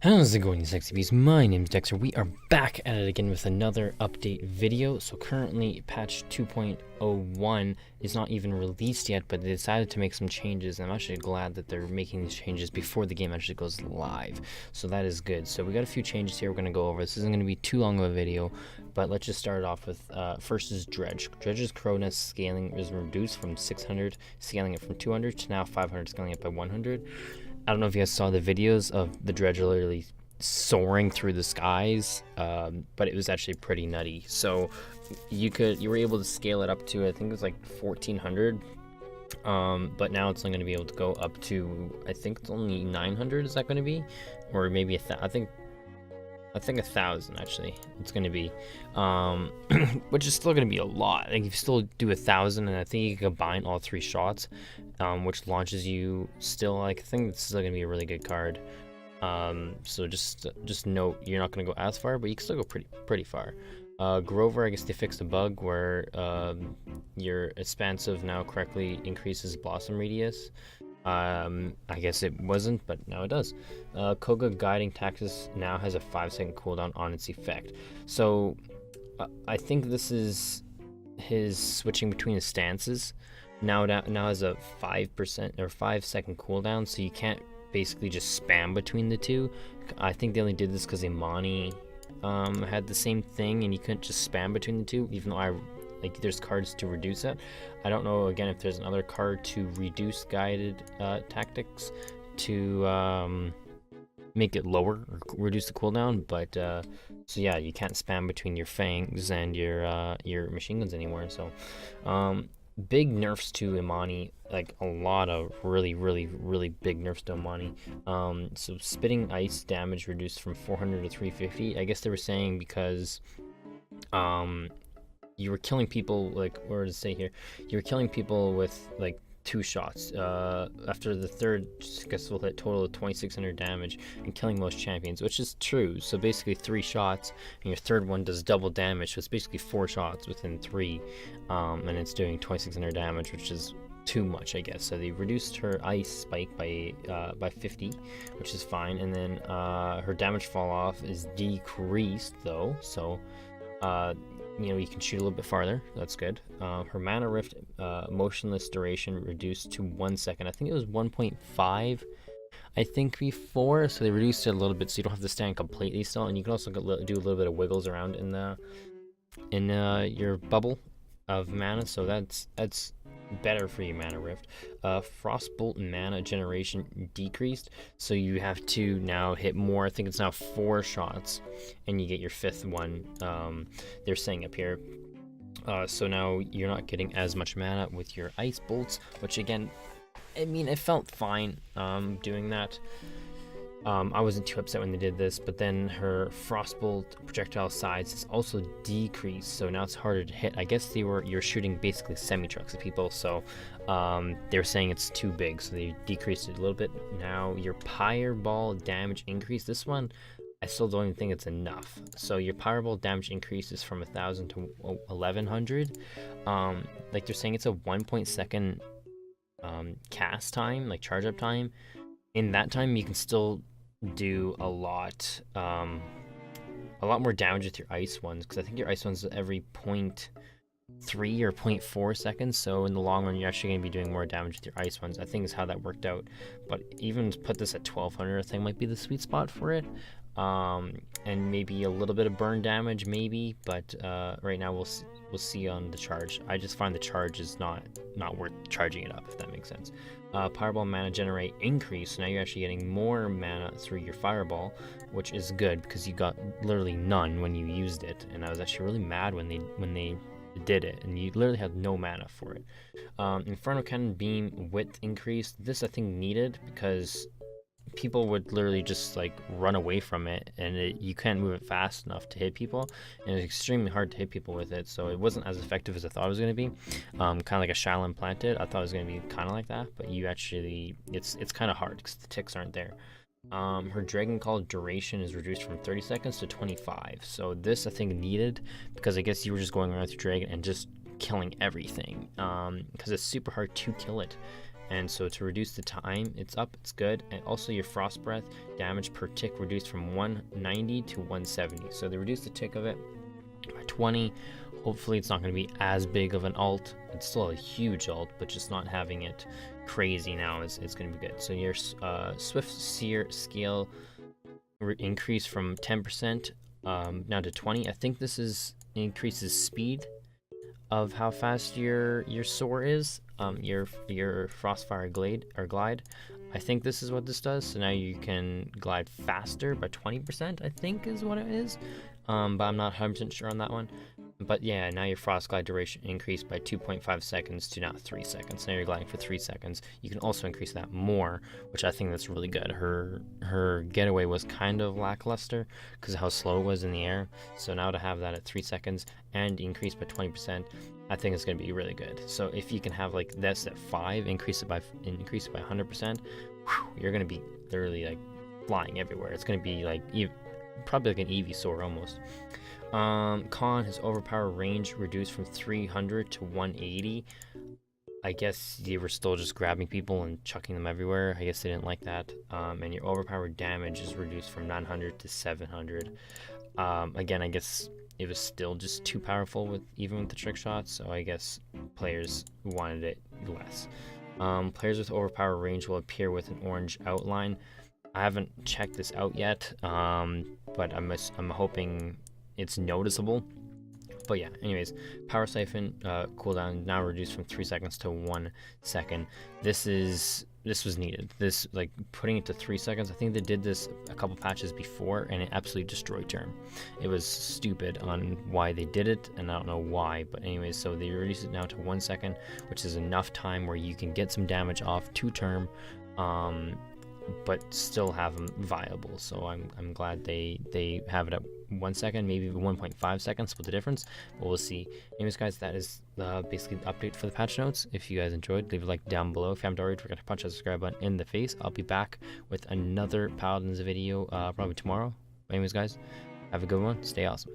How's it going, you sexy bees? My name's Dexter. We are back at it again with another update video. So currently patch 2.01 is not even released yet, but they decided to make some changes. I'm actually glad that they're making these changes before the game actually goes live. So that is good. So we got a few changes here we're going to go over. This isn't going to be too long of a video, but let's just start it off with first is Dredge. Dredge's crow nest scaling is reduced from 600, scaling it from 200 to now 500, scaling it by 100. I don't know if you guys saw the videos of the Dredge literally soaring through the skies, but it was actually pretty nutty. So you were able to scale it up to, I think it was like 1400, but now it's only going to be able to go up to, I think it's only 900. Is that going to be, or maybe I think 1,000 actually it's going to be, which is still going to be a lot. Like if you still do 1,000, and I think you can combine all three shots, which launches you still, like, I think this is still going to be a really good card. So just note you're not going to go as far, but you can still go pretty far. Grover, I guess they fixed a bug where your expansive now correctly increases blossom radius. I guess it wasn't, but now it does. Koga guiding tactics now has a 5-second cooldown on its effect. So I think this is his switching between his stances. Now has a 5% or 5-second cooldown, so you can't basically just spam between the two. I think they only did this because Imani had the same thing, and you couldn't just spam between the two, even though there's cards to reduce it. I don't know, again, if there's another card to reduce guided tactics to make it lower or reduce the cooldown, but so yeah, you can't spam between your fangs and your machine guns anymore. So big nerfs to Imani, like a lot of really big nerfs to Imani. So spitting ice damage reduced from 400 to 350. I guess they were saying because you were killing people, like, where does it say here? You were killing people with like 2 shots. After the third, I guess we'll hit total of 2,600 damage and killing most champions, which is true. So basically 3 shots, and your third one does double damage. So it's basically 4 shots within 3, and it's doing 2,600 damage, which is too much, I guess. So they reduced her ice spike by 50, which is fine, and then her damage fall off is decreased though. So you can shoot a little bit farther. That's good. Her mana rift motionless duration reduced to 1 second. I think it was 1.5. I think before, so they reduced it a little bit, so you don't have to stand completely still, and you can also do a little bit of wiggles around in your bubble of mana. So that's better for your mana rift. Frostbolt mana generation decreased, so you have to now hit more. I think it's now 4 shots, and you get your 5th one. They're saying up here. So now you're not getting as much mana with your ice bolts, which again, I mean, it felt fine doing that. I wasn't too upset when they did this, but then her frostbolt projectile size is also decreased, so now it's harder to hit. I guess you're shooting basically semi-trucks at people, so they're saying it's too big, so they decreased it a little bit. Now your fireball damage increase, this one I still don't even think it's enough. So your fireball damage increases from 1,000 to 1,100. Like they're saying it's a 1.2 cast time, like charge up time. In that time you can still do a lot more damage with your ice ones, because I think your ice ones every 0.3 or 0.4 seconds, so in the long run you're actually going to be doing more damage with your ice ones, I think is how that worked out. But even to put this at 1,200, I think might be the sweet spot for it. And maybe a little bit of burn damage maybe, but right now we'll see on the charge. I just find the charge is not worth charging it up, if that makes sense. Fireball mana generate increase, so now you're actually getting more mana through your fireball, which is good because you got literally none when you used it, and I was actually really mad when they did it, and you literally had no mana for it. Inferno Cannon beam width increase, this I think needed because people would literally just like run away from it, and you can't move it fast enough to hit people, and it's extremely hard to hit people with it, so it wasn't as effective as I thought it was going to be. Kind of like a Shaolin Planted, I thought it was going to be kind of like that, but you actually, it's kind of hard because the ticks aren't there. Her Dragon Call duration is reduced from 30 seconds to 25, so this I think needed, because I guess you were just going around with your dragon and just killing everything, because it's super hard to kill it. and so to reduce the time, it's up, it's good. And also your frost breath damage per tick reduced from 190 to 170. So they reduced the tick of it by 20. Hopefully it's not going to be as big of an alt. It's still a huge alt, but just not having it crazy now is going to be good. So your Swift Seer scale increase from 10% down to 20. I think this increases speed of how fast your soar is. Your Frostfire glide. I think this is what this does. So now you can glide faster by 20%. I think is what it is. But I'm not 100% sure on that one. But yeah, now your frost glide duration increased by 2.5 seconds to now 3 seconds. Now you're gliding for 3 seconds. You can also increase that more, which I think that's really good. Her getaway was kind of lackluster because of how slow it was in the air. So now to have that at 3 seconds and increase by 20%, I think it's going to be really good. So if you can have like this at 5, increase it by 100%, you're going to be literally like flying everywhere. It's going to be like probably like an Eevee soar almost. Con, his overpower range reduced from 300 to 180. I guess they were still just grabbing people and chucking them everywhere. I guess they didn't like that. And your overpowered damage is reduced from 900 to 700. Again, I guess it was still just too powerful even with the trick shots, so I guess players wanted it less. Players with overpowered range will appear with an orange outline. I haven't checked this out yet, but I'm hoping it's noticeable. But yeah, anyways, power siphon cooldown now reduced from 3 seconds to 1 second. This was needed. This, like, putting it to 3 seconds, I think they did this a couple patches before and it absolutely destroyed term. It was stupid on why they did it, and I don't know why, but anyways, so they reduced it now to 1 second, which is enough time where you can get some damage off to term, but still have them viable. So I'm glad they have it at 1 second, maybe 1.5 seconds, split the difference, but we'll see. Anyways, guys, that is basically the update for the patch notes. If you guys enjoyed, leave a like down below. If you haven't already, forget to punch that subscribe button in the face. I'll be back with another Paladins video probably tomorrow. Anyways, guys, have a good one. Stay awesome.